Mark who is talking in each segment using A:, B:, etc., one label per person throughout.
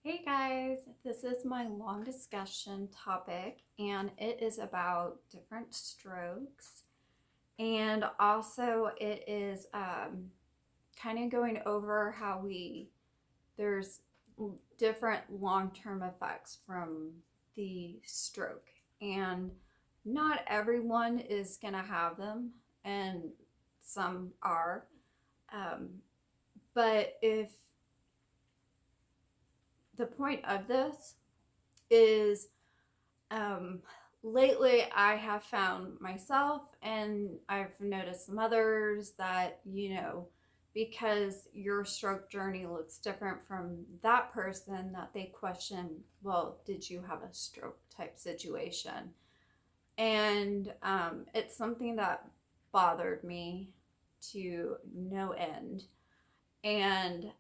A: Hey guys, this is my long discussion topic, and it is about different strokes. And also, it is kind of going over how there's different long term effects from the stroke. And not everyone is going to have them, and some are. Um, but if the point of this is um, lately I have found myself and I've noticed some others that, because your stroke journey looks different from that person, that they question, well, did you have a stroke type situation? And it's something that bothered me to no end. And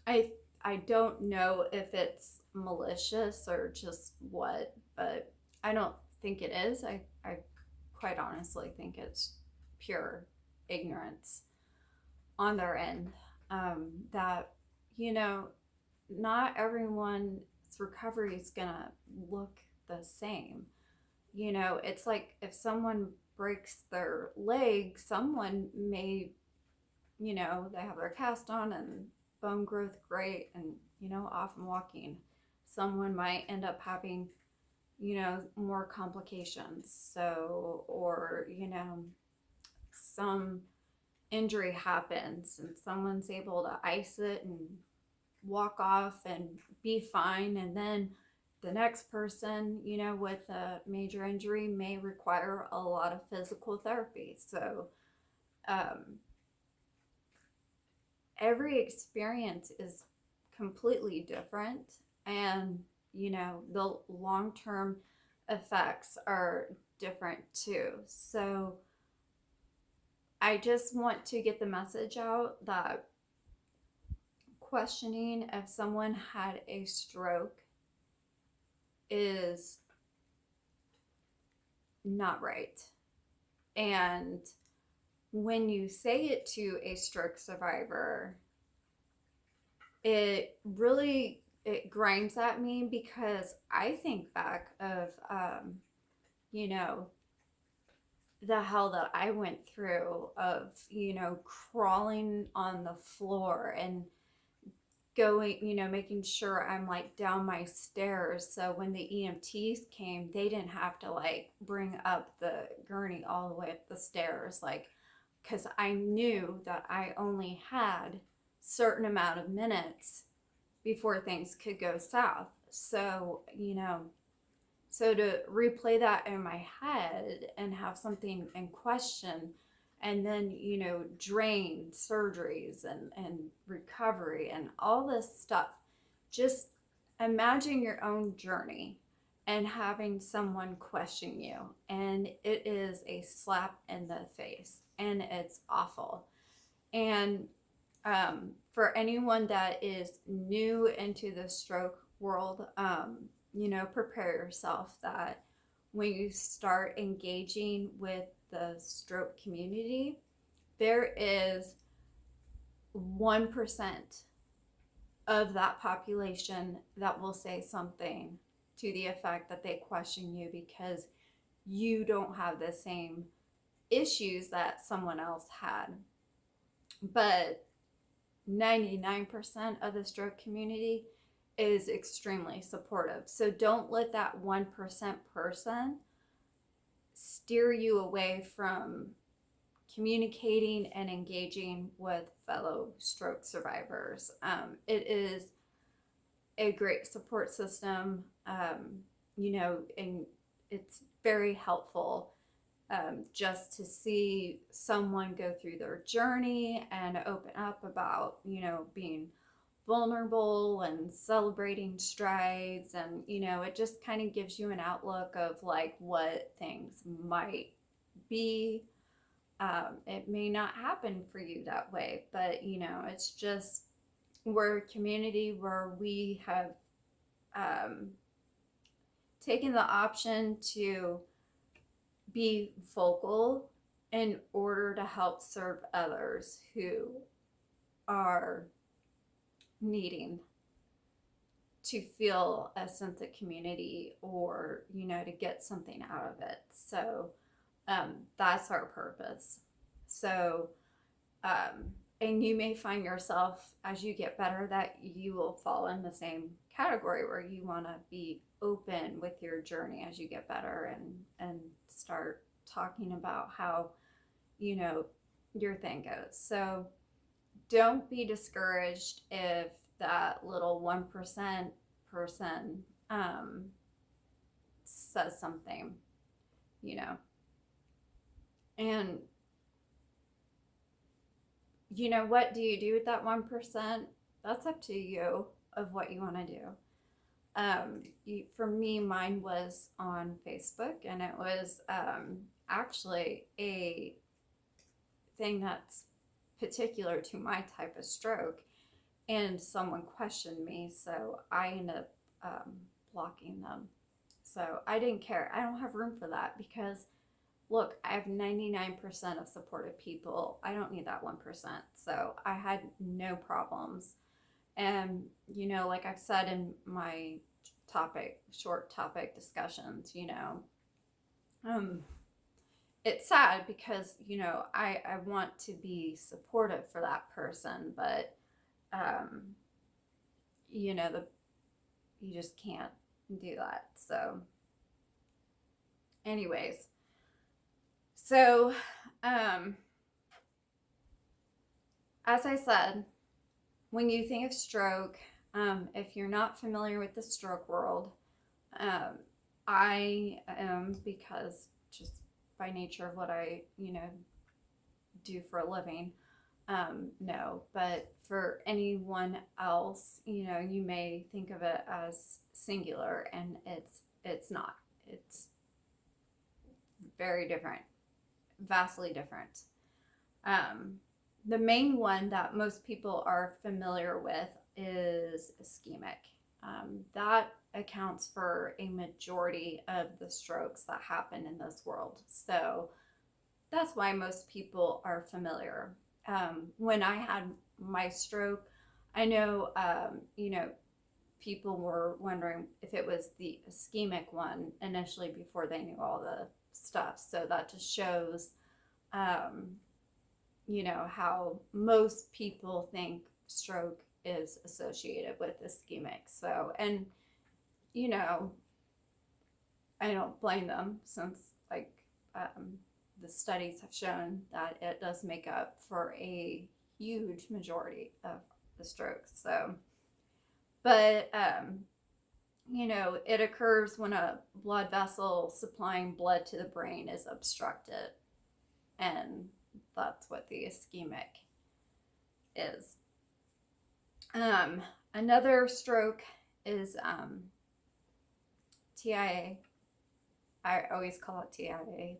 A: I I don't know if it's malicious or just what, but I don't think it is. I quite honestly think it's pure ignorance on their end. That, you know, not everyone's recovery is gonna look the same. It's like if someone breaks their leg, someone may, they have their cast on and bone growth great and, off and walking. Someone might end up having, more complications. So, or, some injury happens and someone's able to ice it and walk off and be fine. And then the next person, with a major injury may require a lot of physical therapy. So, um, every experience is completely different, and the long-term effects are different too. So I just want to get the message out that questioning if someone had a stroke is not right. And when you say it to a stroke survivor, it grinds at me, because I think back of you know the hell that I went through of crawling on the floor and going, making sure I'm like down my stairs, so when the EMTs came they didn't have to like bring up the gurney all the way up the stairs, like, because I knew that I only had certain amount of minutes before things could go south. So, so to replay that in my head and have something in question, and then, drain surgeries and recovery and all this stuff, just imagine your own journey and having someone question you, and it is a slap in the face and it's awful. And for anyone that is new into the stroke world, prepare yourself that when you start engaging with the stroke community, there is 1% of that population that will say something to the effect that they question you because you don't have the same issues that someone else had. But 99% of the stroke community is extremely supportive. So don't let that 1% person steer you away from communicating and engaging with fellow stroke survivors. It is a great support system, and it's very helpful, just to see someone go through their journey and open up about, being vulnerable and celebrating strides. And, it just kind of gives you an outlook of like what things might be. It may not happen for you that way, but, it's just, we're a community where we have taken the option to be vocal in order to help serve others who are needing to feel a sense of community, or, to get something out of it. So that's our purpose. So, and you may find yourself as you get better that you will fall in the same category where you want to be open with your journey as you get better, and start talking about how, your thing goes. So don't be discouraged if that little 1% person says something, and what do you do with that 1%? That's up to you of what you want to do. For me, mine was on Facebook, and it was actually a thing that's particular to my type of stroke, and someone questioned me, so I ended up blocking them. So I didn't care. I don't have room for that, because look, I have 99% of supportive people. I don't need that 1%. So I had no problems. And, like I've said in my short topic discussions, it's sad because, I want to be supportive for that person, but, you just can't do that. So anyways, so, as I said, when you think of stroke, if you're not familiar with the stroke world, I am, because just by nature of what I, do for a living, no. But for anyone else, you may think of it as singular, and it's not. It's very different. Vastly different. The main one that most people are familiar with is ischemic. That accounts for a majority of the strokes that happen in this world. So that's why most people are familiar. When I had my stroke, I know, people were wondering if it was the ischemic one initially before they knew all the stuff. So that just shows, how most people think stroke is associated with ischemic. So, and, I don't blame them, since the studies have shown that it does make up for a huge majority of the strokes. So, but, it occurs when a blood vessel supplying blood to the brain is obstructed, and that's what the ischemic is. Another stroke is TIA. I always call it TIA.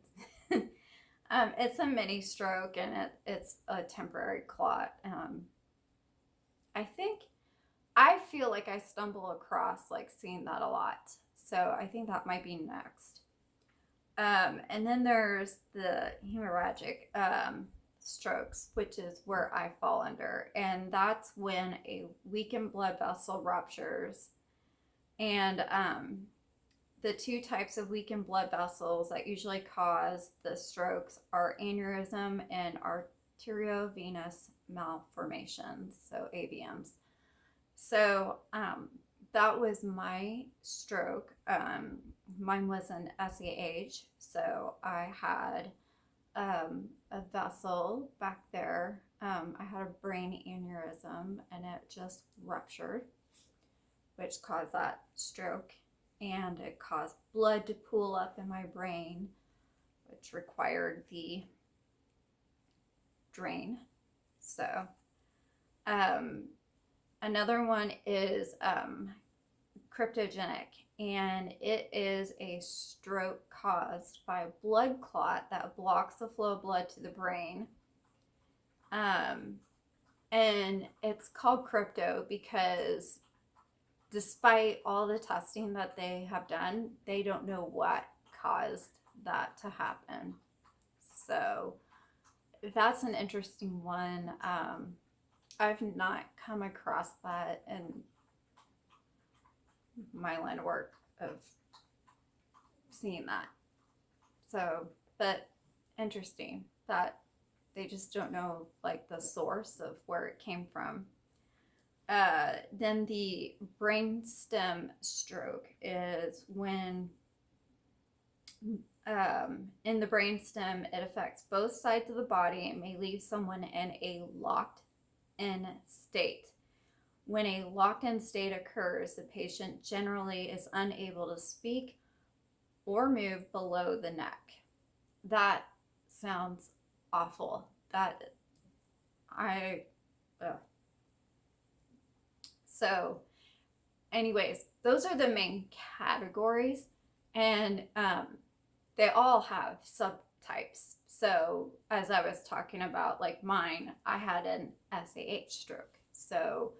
A: It's a mini stroke, and it's a temporary clot. I feel like I stumble across seeing that a lot. So I think that might be next. And then there's the hemorrhagic strokes, which is where I fall under. And that's when a weakened blood vessel ruptures. And the two types of weakened blood vessels that usually cause the strokes are aneurysm and arteriovenous malformations, so AVMs. So that was my stroke. Mine was an SAH, so I had a vessel back there. I had a brain aneurysm, and it just ruptured, which caused that stroke, and it caused blood to pool up in my brain, which required the drain. So another one is cryptogenic, and it is a stroke caused by a blood clot that blocks the flow of blood to the brain. And it's called crypto because despite all the testing that they have done, they don't know what caused that to happen. So that's an interesting one. I've not come across that in my line of work of seeing that. So, but interesting that they just don't know like the source of where it came from. Then the brainstem stroke is when in the brainstem it affects both sides of the body and may leave someone in a locked in state. When a locked in state occurs, the patient generally is unable to speak or move below the neck. That sounds awful. So anyways, those are the main categories, and they all have subtypes. So as I was talking about, like mine, I had an SAH stroke. So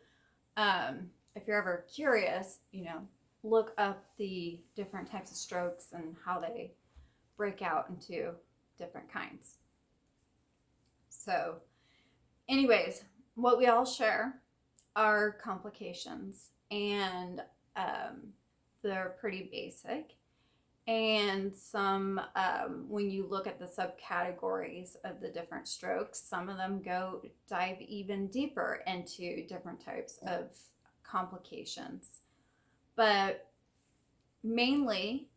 A: if you're ever curious, look up the different types of strokes and how they break out into different kinds. So anyways, what we all share are complications, and they're pretty basic. And some, when you look at the subcategories of the different strokes, some of them dive even deeper into different types of complications. But mainly,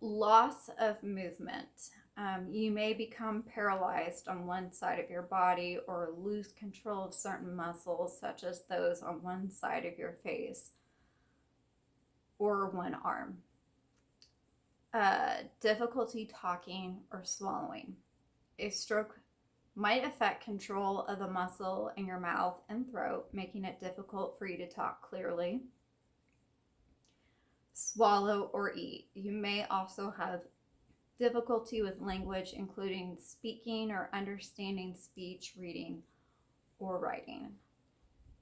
A: loss of movement. You may become paralyzed on one side of your body or lose control of certain muscles, such as those on one side of your face or one arm. Difficulty talking or swallowing. A stroke might affect control of the muscle in your mouth and throat, making it difficult for you to talk clearly. Swallow or eat. You may also have difficulty with language, including speaking or understanding speech, reading, or writing.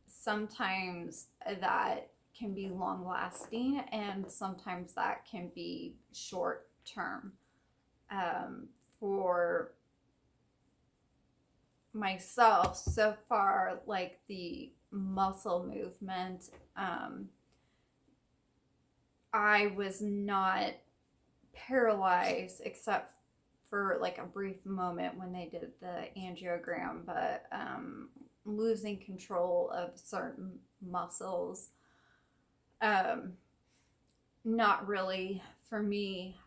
A: Sometimes that can be long lasting, and sometimes that can be short term. For myself, so far, like the muscle movement, I was not paralyzed except for like a brief moment when they did the angiogram, but losing control of certain muscles, not really for me.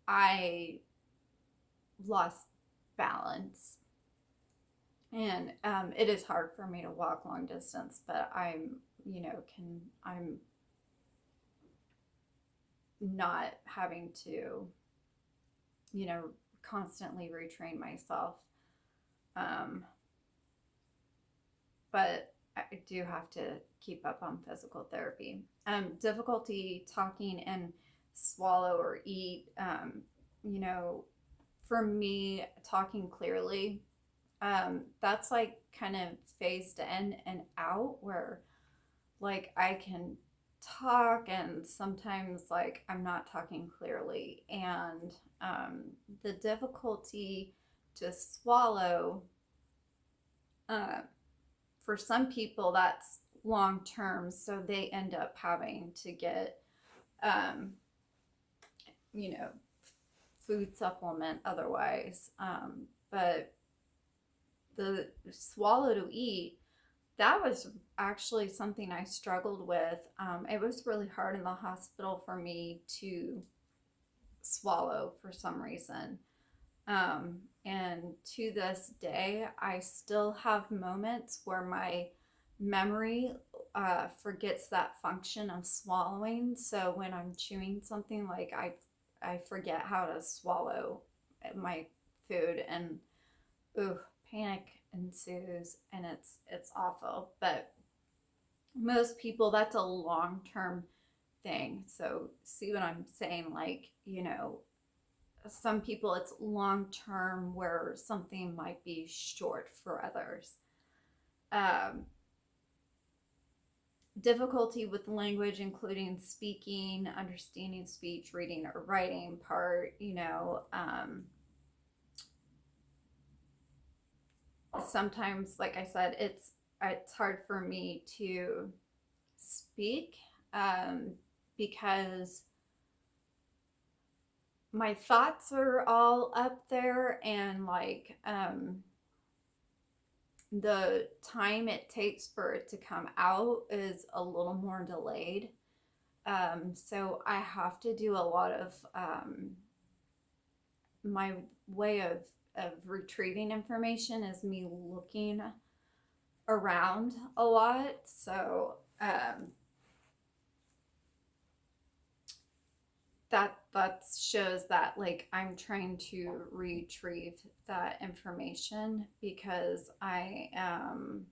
A: I lost balance, and it is hard for me to walk long distance, but I'm not having to, constantly retrain myself. But I do have to keep up on physical therapy. Difficulty talking and swallow or eat. For me, talking clearly, that's like kind of phased in and out, where like I can talk and sometimes like I'm not talking clearly, and the difficulty to swallow, for some people that's long term, so they end up having to get food supplement otherwise, but the swallow to eat, that was actually something I struggled with. It was really hard in the hospital for me to swallow for some reason. And to this day, I still have moments where my memory forgets that function of swallowing. So when I'm chewing something, like I forget how to swallow my food, and panic ensues, and it's awful. But most people, that's a long-term thing. So see what I'm saying? Like, some people it's long-term, where something might be short for others. Difficulty with language, including speaking, understanding speech, reading, or writing part, sometimes, like I said, it's hard for me to speak, because my thoughts are all up there, and like the time it takes for it to come out is a little more delayed. So I have to do a lot of my way of retrieving information is me looking around a lot. So that shows that like I'm trying to retrieve that information because I am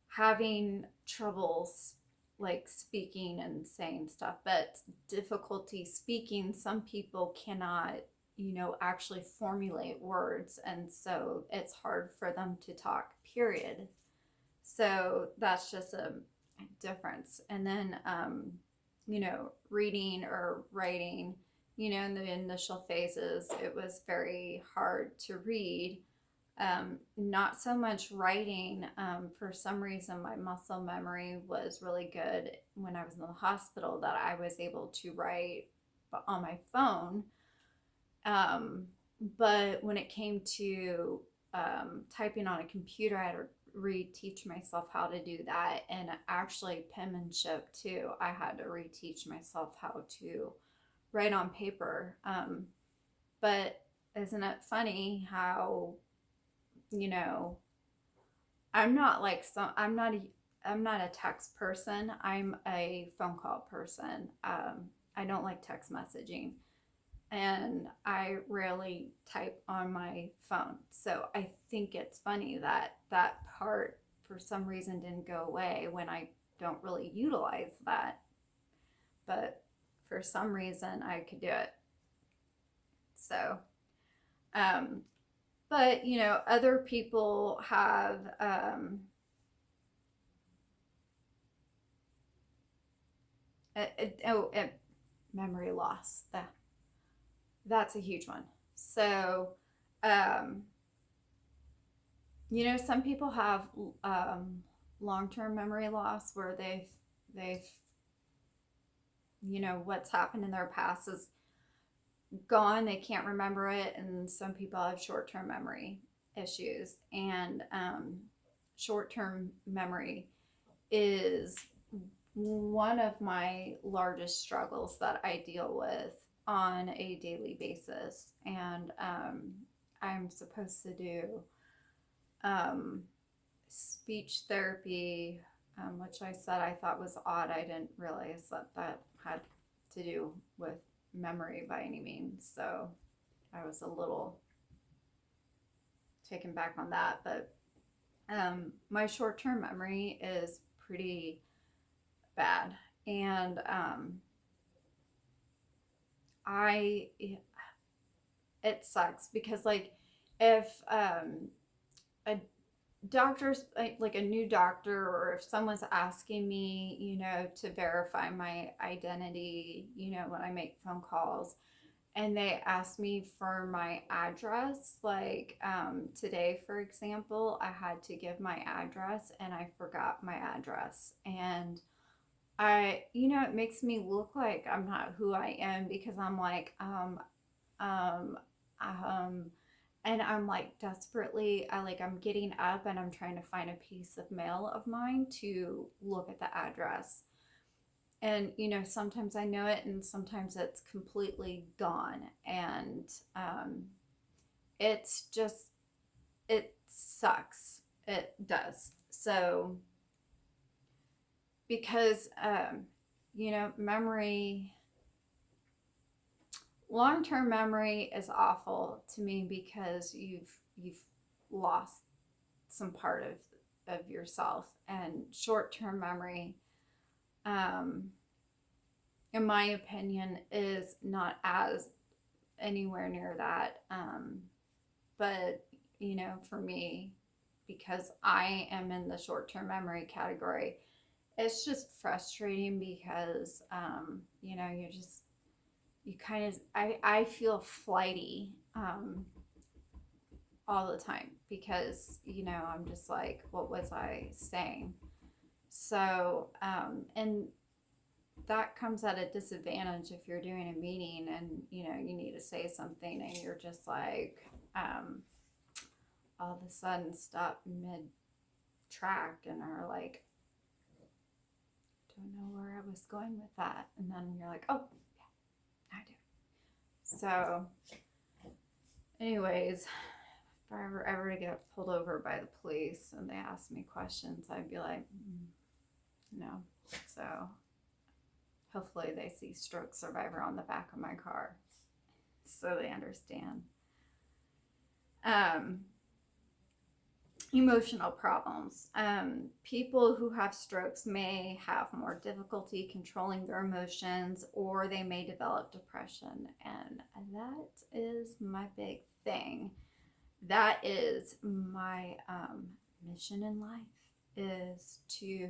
A: having troubles like speaking and saying stuff, but difficulty speaking. Some people cannot, actually formulate words, and so it's hard for them to talk, period. So that's just a difference. And then reading or writing, in the initial phases, it was very hard to read. Not so much writing. For some reason, my muscle memory was really good when I was in the hospital, that I was able to write on my phone. But when it came to typing on a computer, I had to reteach myself how to do that. And actually, penmanship too, I had to reteach myself how to write on paper. But isn't it funny how, I'm not like I'm not a text person. I'm a phone call person. I don't like text messaging, and I rarely type on my phone. So I think it's funny that that part for some reason didn't go away when I don't really utilize that. But for some reason I could do it. So, um, but other people have memory loss. That's a huge one. So, um, some people have long-term memory loss where they've what's happened in their past is gone. They can't remember it, and some people have short-term memory issues. And short-term memory is one of my largest struggles that I deal with on a daily basis. And I'm supposed to do speech therapy, which I said I thought was odd. I didn't realize that that had to do with memory by any means. So I was a little taken back on that. But my short-term memory is pretty bad. And it sucks because like if a doctor's like a new doctor, or if someone's asking me, to verify my identity, when I make phone calls, and they ask me for my address, like today, for example, I had to give my address and I forgot my address. And it makes me look like I'm not who I am, because I'm like, um, and I'm like desperately, I'm getting up and I'm trying to find a piece of mail of mine to look at the address. And, sometimes I know it and sometimes it's completely gone. And it's just, it sucks. It does. So, because, memory, long-term memory is awful to me because you've lost some part of yourself. And short-term memory, in my opinion, is not as anywhere near that. But for me, because I am in the short-term memory category, it's just frustrating because you kind of, I feel flighty all the time because, I'm just like, what was I saying? So, and that comes at a disadvantage if you're doing a meeting and, you need to say something and you're just like, all of a sudden stop mid track and are like, don't know where I was going with that. And then you're like, oh, yeah, I do. So, anyways, if I ever get pulled over by the police and they ask me questions, I'd be like, no. So, hopefully they see stroke survivor on the back of my car so they understand. Emotional problems. People who have strokes may have more difficulty controlling their emotions, or they may develop depression. And that is my big thing. That is my mission in life, is to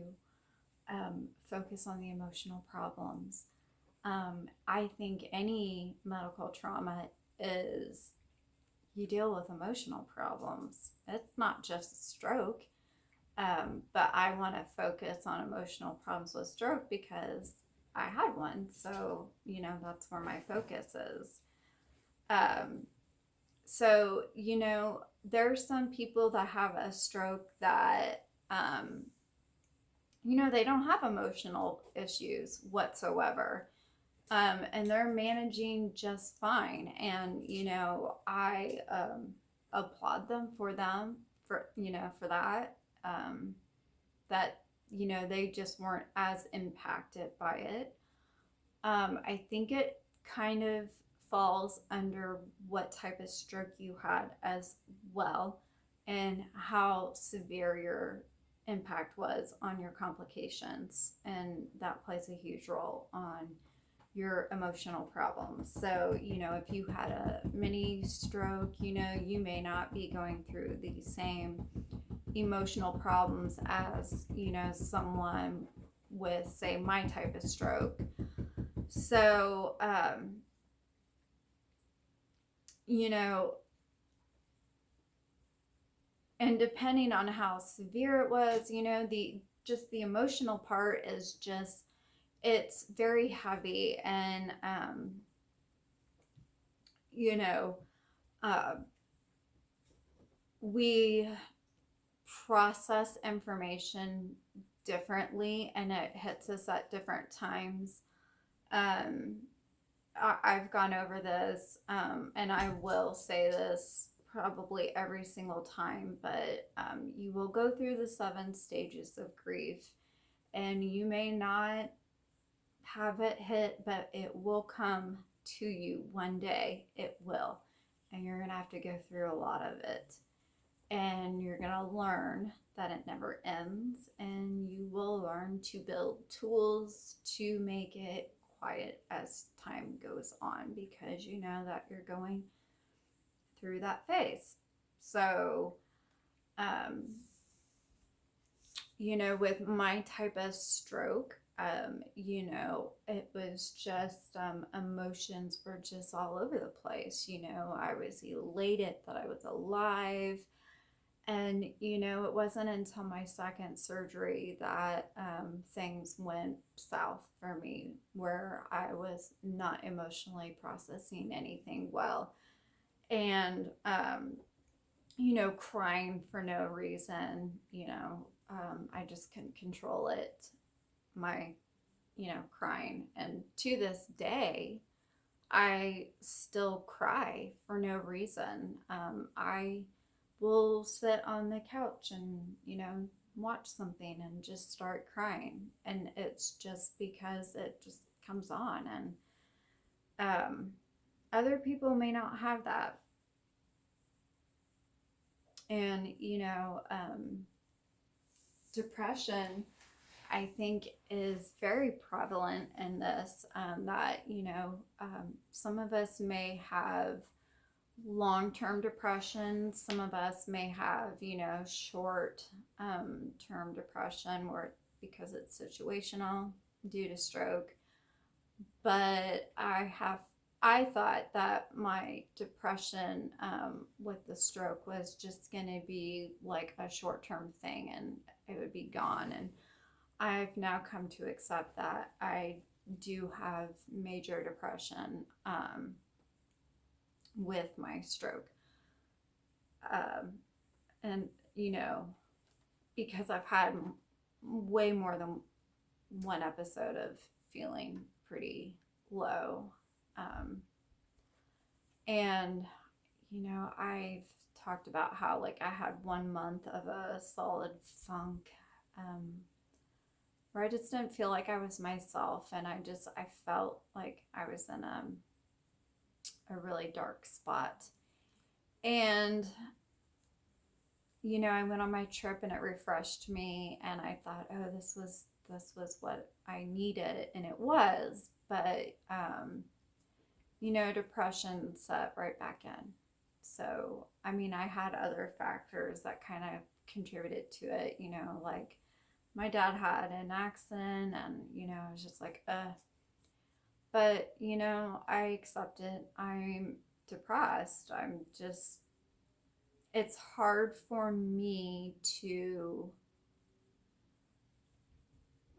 A: focus on the emotional problems. I think any medical trauma is, you deal with emotional problems. It's not just a stroke, but I want to focus on emotional problems with stroke because I had one. So, that's where my focus is. So, there's some people that have a stroke that, they don't have emotional issues whatsoever. And they're managing just fine. And, I applaud them for that, that, they just weren't as impacted by it. I think it kind of falls under what type of stroke you had as well and how severe your impact was on your complications. And that plays a huge role on your emotional problems. So, if you had a mini stroke, you may not be going through the same emotional problems as, someone with, say, my type of stroke. So, and depending on how severe it was, the emotional part is just, it's very heavy. And, we process information differently and it hits us at different times. I've gone over this, and I will say this probably every single time, but you will go through the 7 stages of grief, and you may not have it hit, but it will come to you one day. It will. And you're going to have to go through a lot of it. And you're going to learn that it never ends. And you will learn to build tools to make it quiet as time goes on, because you know that you're going through that phase. So, with my type of stroke, it was just, emotions were just all over the place. I was elated that I was alive. And, it wasn't until my second surgery that things went south for me, where I was not emotionally processing anything well. And, crying for no reason, I just couldn't control it. My, crying. And to this day, I still cry for no reason. I will sit on the couch and, watch something and just start crying. And it's just because it just comes on. And other people may not have that. And, depression, I think, is very prevalent in this, that, some of us may have long-term depression. Some of us may have, short-term depression because it's situational due to stroke. But I have I thought that my depression with the stroke was just going to be like a short-term thing and it would be gone. And I've now come to accept that I do have major depression with my stroke. Um, and, because I've had way more than one episode of feeling pretty low. And, I've talked about how, like, I had 1 month of a solid funk where I just didn't feel like I was myself. And I felt like I was in a really dark spot. And, I went on my trip and it refreshed me. And I thought, oh, this was what I needed. And it was. But, depression set right back in. So, I had other factors that kind of contributed to it, like my dad had an accident and, I was just like, But, I accept it. I'm depressed. It's hard for me to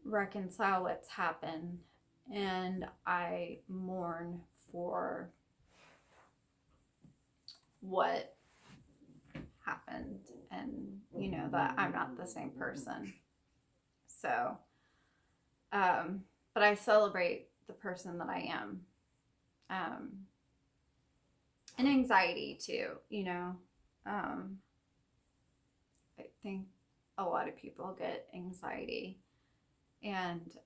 A: reconcile what's happened. And I mourn for what happened and, that I'm not the same person. So, but I celebrate the person that I am. And anxiety too, I think a lot of people get anxiety and,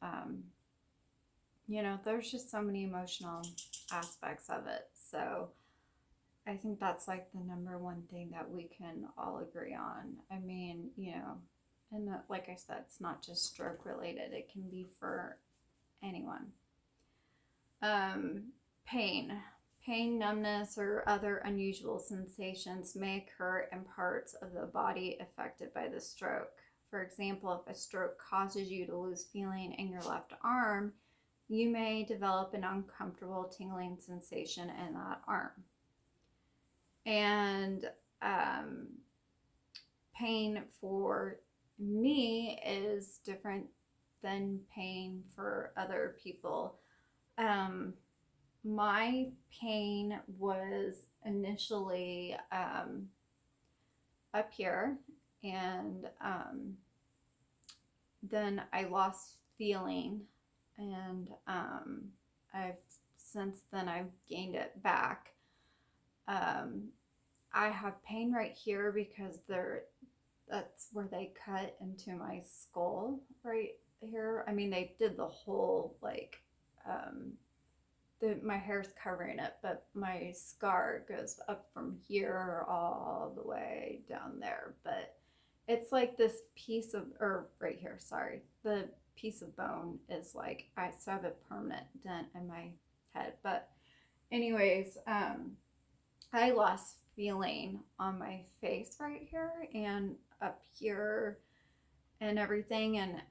A: there's just so many emotional aspects of it. So I think that's like the number one thing that we can all agree on. And that, like I said, it's not just stroke related. It can be for anyone. Pain, numbness, or other unusual sensations may occur in parts of the body affected by the stroke. For example, if a stroke causes you to lose feeling in your left arm, you may develop an uncomfortable tingling sensation in that arm. And pain for me is different than pain for other people. My pain was initially up here, and then I lost feeling, and since then I've gained it back. I have pain right here because that's where they cut into my skull right here. They did the whole, like, my hair's covering it, but my scar goes up from here all the way down there. But it's like this piece of, or right here, sorry, the piece of bone is like, I still have a permanent dent in my head. But anyways, I lost feeling on my face right here and up here and everything. And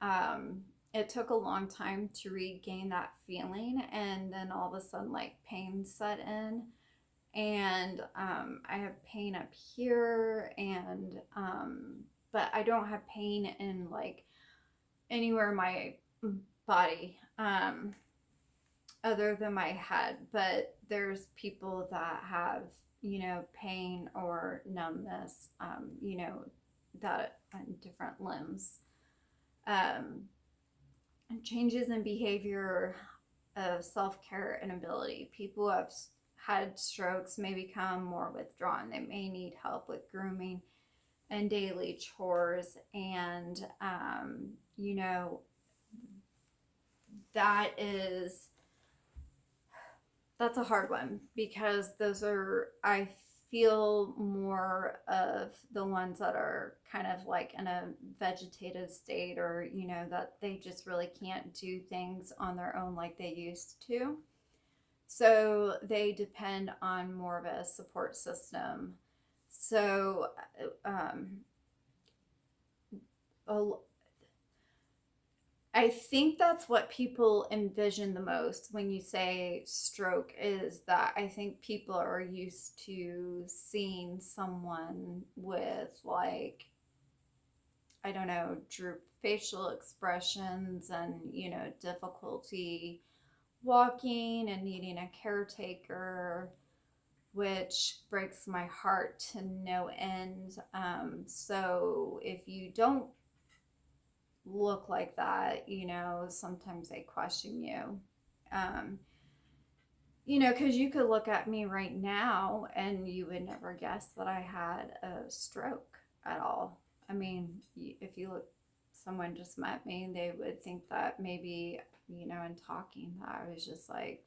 A: it took a long time to regain that feeling. And then all of a sudden, like, pain set in. And I have pain up here. And, but I don't have pain in, like, anywhere in my body other than my head. But there's people that have, pain or numbness, that on different limbs. Changes in behavior of self-care and ability. People who have had strokes may become more withdrawn. They may need help with grooming and daily chores. And, that's a hard one, because those are, I feel, more of the ones that are kind of like in a vegetative state, or, that they just really can't do things on their own like they used to. So they depend on more of a support system. So, I think that's what people envision the most when you say stroke, is that I think people are used to seeing someone with, like, I don't know, drooped facial expressions and, difficulty walking and needing a caretaker, which breaks my heart to no end. So if you don't look like that, sometimes they question you. Um, because you could look at me right now and you would never guess that I had a stroke at all. I mean, if you look, someone just met me, they would think that maybe, in talking, that I was just like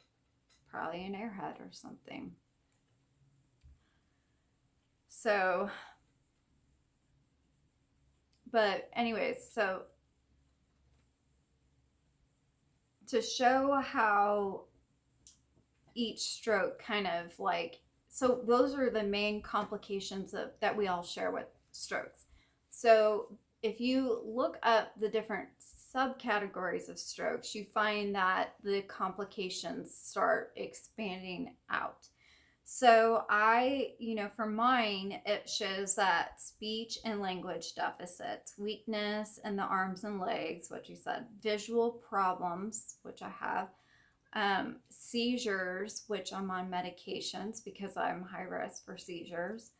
A: probably an airhead or something. So, but anyways, so to show how each stroke kind of like, so those are the main complications of that we all share with strokes. So if you look up the different subcategories of strokes, you find that the complications start expanding out. So for mine, it shows that speech and language deficits, weakness in the arms and legs, what you said, visual problems, which I have, seizures, which I'm on medications because I'm high risk for seizures,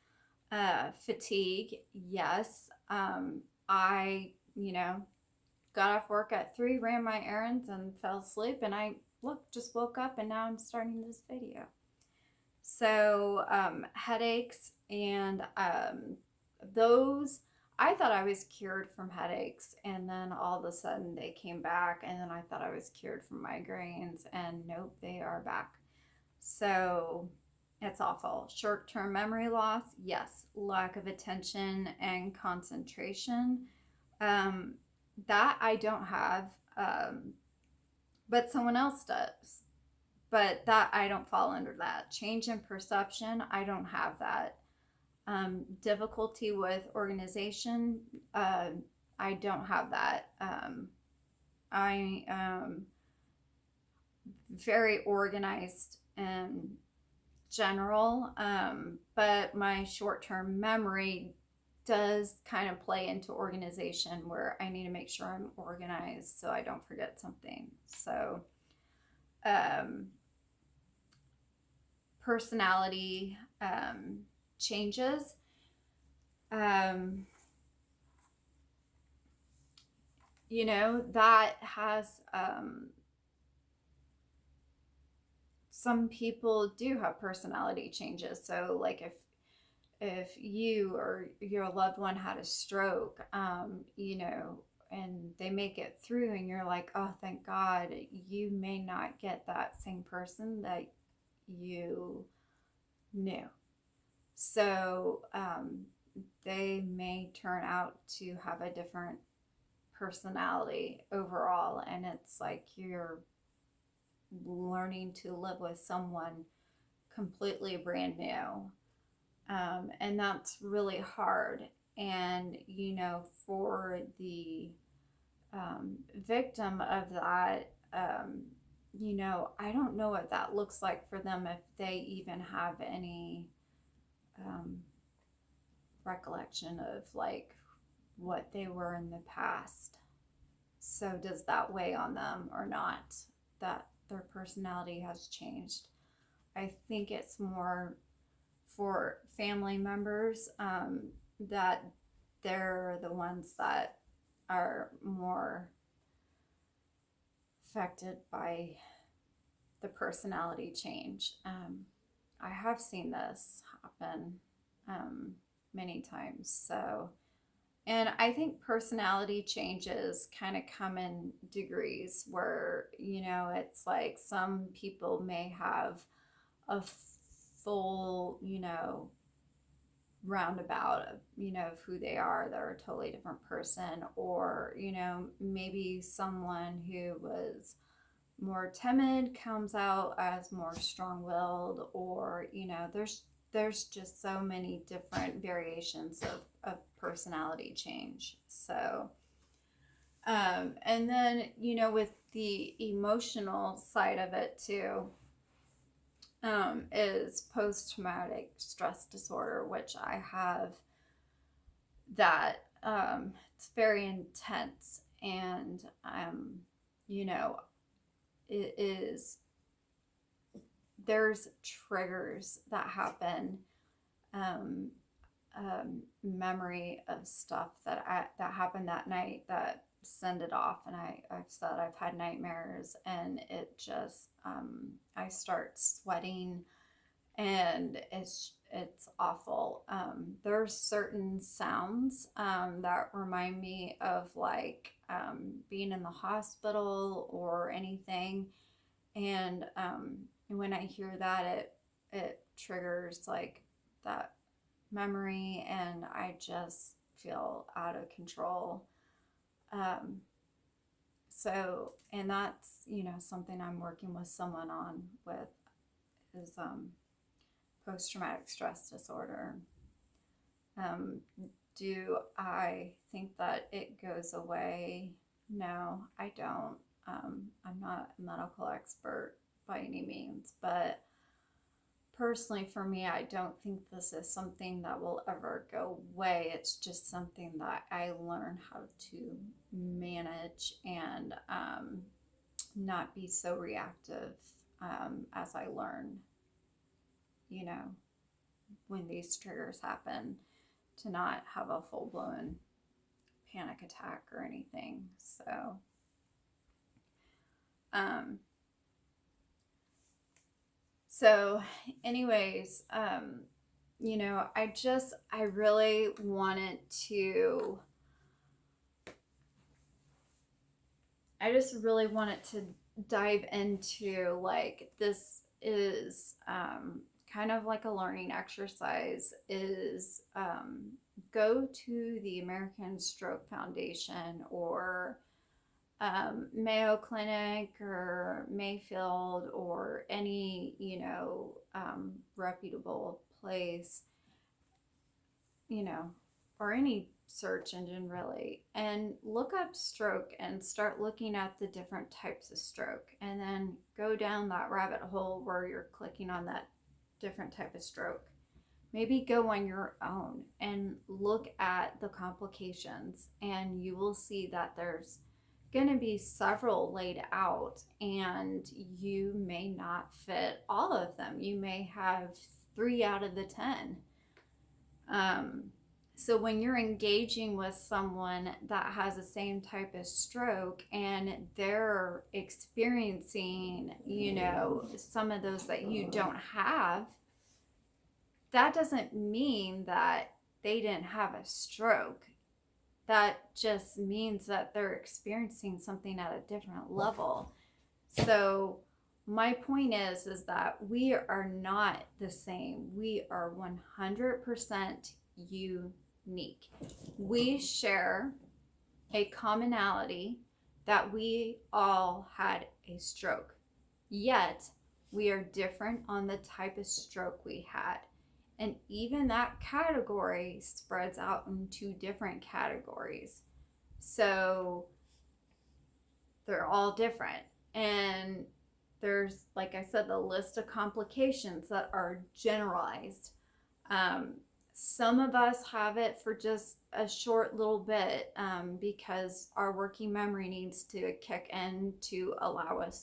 A: fatigue, yes. I, got off work at 3, ran my errands, and fell asleep, and I just woke up, and now I'm starting this video. So headaches, and those, I thought I was cured from headaches, and then all of a sudden they came back, and then I thought I was cured from migraines, and nope, they are back. So it's awful. Short-term memory loss, yes. Lack of attention and concentration, that I don't have, but someone else does. But that I don't fall under that. Change in perception, I don't have that. Difficulty with organization, I don't have that. I am very organized in general, but my short-term memory does kind of play into organization, where I need to make sure I'm organized so I don't forget something. So personality changes. That has, some people do have personality changes. So like if you or your loved one had a stroke, and they make it through, and you're like, oh, thank God, you may not get that same person that you knew. So they may turn out to have a different personality overall, and it's like you're learning to live with someone completely brand new. And that's really hard. And, for the victim of that, I don't know what that looks like for them, if they even have any recollection of like what they were in the past. So does that weigh on them or not, that their personality has changed? I think it's more for family members, that they're the ones that are more affected by the personality change. I have seen this happen many times. So, and I think personality changes kind of come in degrees, where, it's like some people may have a full, roundabout of, of who they are. They're a totally different person. Or, maybe someone who was more timid comes out as more strong-willed, or, there's just so many different variations of personality change. So, And then, with the emotional side of it too, is post-traumatic stress disorder, which I have that. It's very intense, and you know, it is, there's triggers that happen, um, memory of stuff that happened that night that send it off. And I've said I've had nightmares, and it just, I start sweating, and it's awful. There's certain sounds that remind me of like being in the hospital or anything, and when I hear that, it triggers like that memory, and I just feel out of control. Um, so, and that's, something I'm working with someone on with, is post-traumatic stress disorder. Um, do I think that it goes away? No, I don't. I'm not a medical expert by any means, but personally for me, I don't think this is something that will ever go away. It's just something that I learn how to manage, and not be so reactive as I learn, when these triggers happen, to not have a full-blown panic attack or anything. Um, so anyways, I really wanted to, dive into, like, this is kind of like a learning exercise, is go to the American Stroke Foundation, or Mayo Clinic, or Mayfield, or any, reputable place, or any search engine really, and look up stroke and start looking at the different types of stroke, and then go down that rabbit hole where you're clicking on that different type of stroke. Maybe go on your own and look at the complications, and you will see that there's going to be several laid out, and you may not fit all of them. You may have 3 out of the 10. So when you're engaging with someone that has the same type of stroke, and they're experiencing, some of those that you don't have, that doesn't mean that they didn't have a stroke. That just means that they're experiencing something at a different level. So my point is that we are not the same. We are 100% unique. We share a commonality, that we all had a stroke. Yet we are different on the type of stroke we had. And even that category spreads out into different categories. So they're all different. And there's, like I said, the list of complications that are generalized. Some of us have it for just a short little bit, because our working memory needs to kick in to allow us